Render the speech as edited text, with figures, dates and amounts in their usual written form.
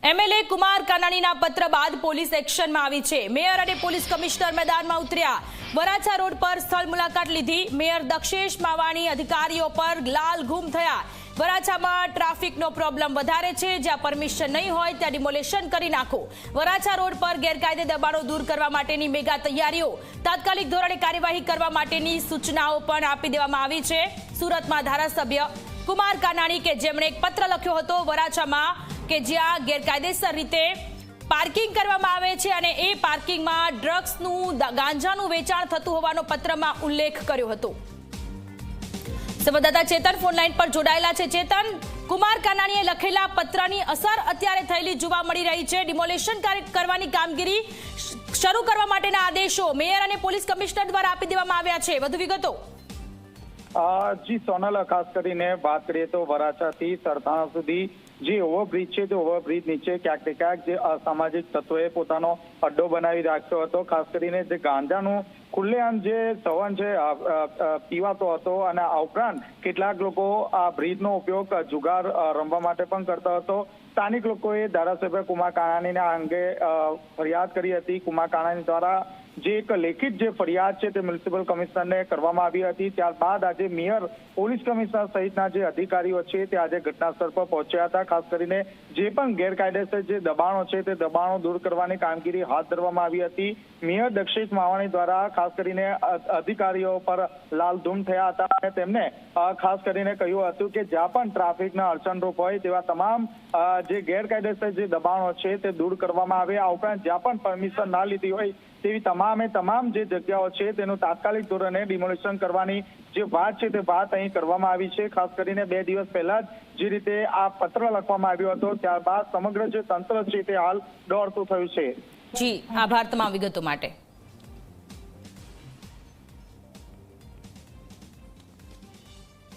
MLA Kumar કાનાણીના પત્ર બાદ police એક્શનમાં આવી છે। મેયર અને પોલીસ કમિશનર મેદાનમાં ઉતર્યા। વરાછા રોડ પર સ્થળ મુલાકાત લીધી। મેયર દક્ષેશ માવાણી અધિકારીઓ પર લાલ ગુમ થયા। વરાછામાં ટ્રાફિકનો પ્રોબ્લેમ વધારે છે, જ્યાં પરમિશન નહીં હોય ત્યાં ડિમોલેશન કરી નાખો। વરાછા રોડ પર ગેરકાયદે દબાણો દૂર કરવા માટેની મેગા તૈયારીઓ, તાત્કાલિક ધોરણે કાર્યવાહી કરવા માટેની સૂચનાઓ પણ આપી દેવામાં આવી છે। સુરતમાં ધારાસભ્ય કુમાર કાનાણી કે જેમણે એક પત્ર લખ્યો હતો વરાછામાં કે જ્યાં ગેરકાયદેસર રીતે પાર્કિંગ કરવામાં આવે છે અને એ પાર્કિંગમાં ડ્રગ્સનું ગાંજાનું વેચાણ થતું હોવાનો પત્રમાં ઉલ્લેખ કર્યો હતો। સંવાદદાતા ચેતન ફોનલાઈન પર જોડાયેલા છે। ચેતન, કુમાર કાનાણીએ લખેલા પત્રની અસર અત્યારે થયેલી જોવા મળી રહી છે। ડિમોલેશન કરવાની કામગીરી શરૂ કરવા માટેના આદેશો મેયર અને પોલીસ કમિશનર દ્વારા આપી દેવામાં આવ્યા છે। વધુ વિગતો? જી સોનલ, ખાસ કરીને વાત કરીએ તો વરાછાથી સરથાણા સુધી જે ઓવરબ્રિજ છે તે ઓવરબ્રિજ નીચે ક્યાંક ને ક્યાંક જે અસામાજિક તત્વોએ પોતાનો અડ્ડો બનાવી રાખ્યો હતો। ખાસ કરીને જે ગાંજાનું ખુલ્લેઆમ જે સેવન છે પીવાતો હતો અને આ ઉપરાંત કેટલાક લોકો આ બ્રિજનો ઉપયોગ જુગાર રમવા માટે પણ કરતા હતો। સ્થાનિક લોકોએ ધારાસભ્ય કુમાર કાનાણીના અંગે ફરિયાદ કરી હતી। કુમાર કાનાણી દ્વારા જે એક લેખિત જે ફરિયાદ છે તે મ્યુનિસિપલ કમિશનરને કરવામાં આવી હતી। ત્યારબાદ આજે મેયર, પોલીસ કમિશનર સહિતના જે અધિકારીઓ છે તે આજે ઘટનાસ્થળ પર પહોંચ્યા હતા। ખાસ કરીને જે પણ ગેરકાયદેસર જે દબાણો છે તે દબાણો દૂર કરવાની કામગીરી હાથ ધરવામાં આવી હતી। મેયર દક્ષેશ માવાણી દ્વારા ખાસ કરીને અધિકારીઓ પર લાલધૂમ થયા હતા અને તેમને ખાસ કરીને કહ્યું હતું કે જ્યાં પણ ટ્રાફિકના અડચણરૂપ હોય તેવા તમામ જે ગેરકાયદેસર જે દબાણો છે તે દૂર કરવામાં આવે। આ ઉપરાંત જ્યાં પણ પરમિશન ના લીધી હોય તેવી તમામ જે જગ્યાઓ છે તેનું તાત્કાલિક ધોરણે ડિમોલિશન કરવાની જે વાત છે તે વાત અહીં કરવામાં આવી છે। ખાસ કરીને 2 દિવસ પહેલા જ જે રીતે આ પત્ર લખવામાં આવ્યો હતો ત્યારબાદ સમગ્ર જે તંત્ર છે તે હાલ દોડતું થયું છે। જી, આભાર તમામ વિગતો માટે।